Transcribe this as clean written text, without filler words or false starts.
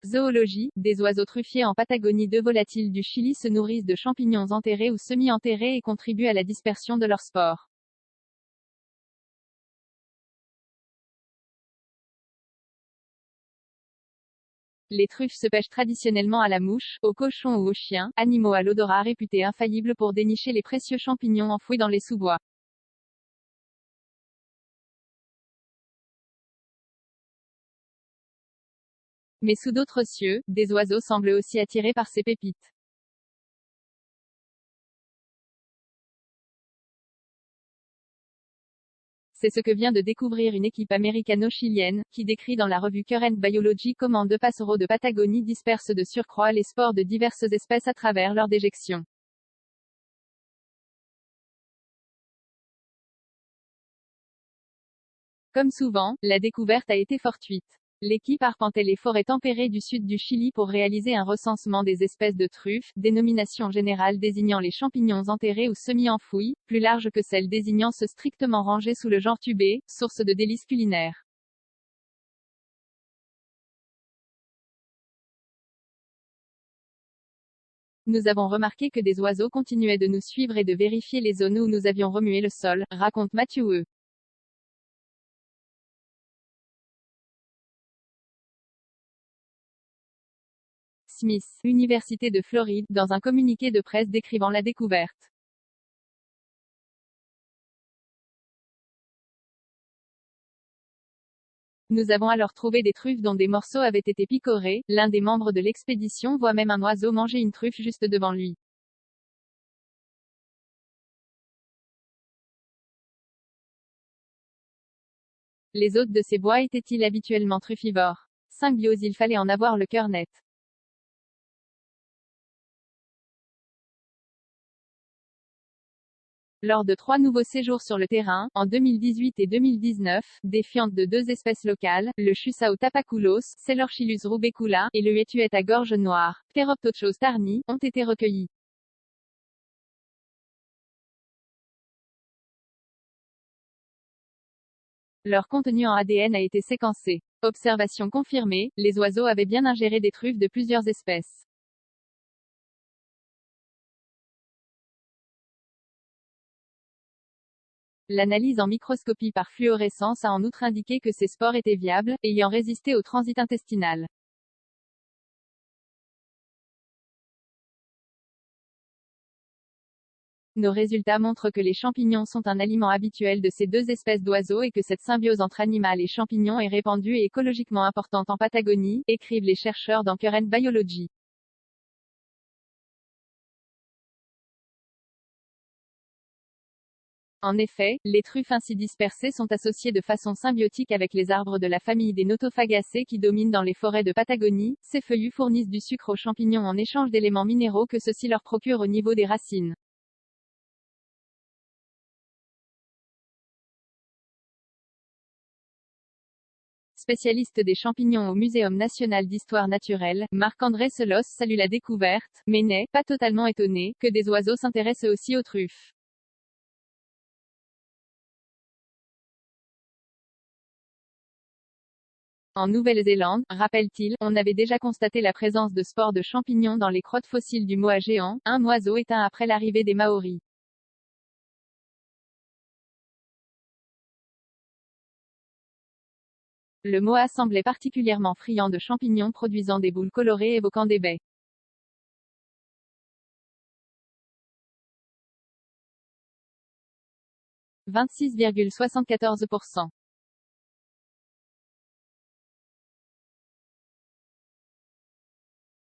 Zoologie, des oiseaux truffiers en Patagonie. Deux volatiles du Chili se nourrissent de champignons enterrés ou semi-enterrés et contribuent à la dispersion de leurs spores. Les truffes se pêchent traditionnellement à la mouche, au cochon ou au chien, animaux à l'odorat réputés infaillibles pour dénicher les précieux champignons enfouis dans les sous-bois. Mais sous d'autres cieux, des oiseaux semblent aussi attirés par ces pépites. C'est ce que vient de découvrir une équipe américano-chilienne, qui décrit dans la revue Current Biology comment deux passereaux de Patagonie dispersent de surcroît les spores de diverses espèces à travers leur déjection. Comme souvent, la découverte a été fortuite. L'équipe arpentait les forêts tempérées du sud du Chili pour réaliser un recensement des espèces de truffes, dénomination générale désignant les champignons enterrés ou semi-enfouis, plus large que celle désignant ceux strictement rangés sous le genre tubé, source de délices culinaires. Nous avons remarqué que des oiseaux continuaient de nous suivre et de vérifier les zones où nous avions remué le sol, raconte Matthew. Smith, Université de Floride, dans un communiqué de presse décrivant la découverte. Nous avons alors trouvé des truffes dont des morceaux avaient été picorés. L'un des membres de l'expédition voit même un oiseau manger une truffe juste devant lui. Les hôtes de ces bois étaient-ils habituellement truffivores? Symbiose, il fallait en avoir le cœur net. Lors de 3 nouveaux séjours sur le terrain, en 2018 et 2019, des fientes de 2 espèces locales, le Chusao tapaculos, Celorchilus rubecula, et le Hétuette à gorge noire, Pteroptochos tarni, ont été recueillis. Leur contenu en ADN a été séquencé. Observation confirmée, les oiseaux avaient bien ingéré des truffes de plusieurs espèces. L'analyse en microscopie par fluorescence a en outre indiqué que ces spores étaient viables, ayant résisté au transit intestinal. Nos résultats montrent que les champignons sont un aliment habituel de ces deux espèces d'oiseaux et que cette symbiose entre animal et champignon est répandue et écologiquement importante en Patagonie, écrivent les chercheurs dans Current Biology. En effet, les truffes ainsi dispersées sont associées de façon symbiotique avec les arbres de la famille des Notophagacées qui dominent dans les forêts de Patagonie. Ces feuillus fournissent du sucre aux champignons en échange d'éléments minéraux que ceux-ci leur procurent au niveau des racines. Spécialiste des champignons au Muséum national d'histoire naturelle, Marc-André Selos salue la découverte, mais n'est pas totalement étonné que des oiseaux s'intéressent aussi aux truffes. En Nouvelle-Zélande, rappelle-t-il, on avait déjà constaté la présence de spores de champignons dans les crottes fossiles du moa géant, un oiseau éteint après l'arrivée des Maoris. Le moa semblait particulièrement friand de champignons produisant des boules colorées évoquant des baies. 26,74%.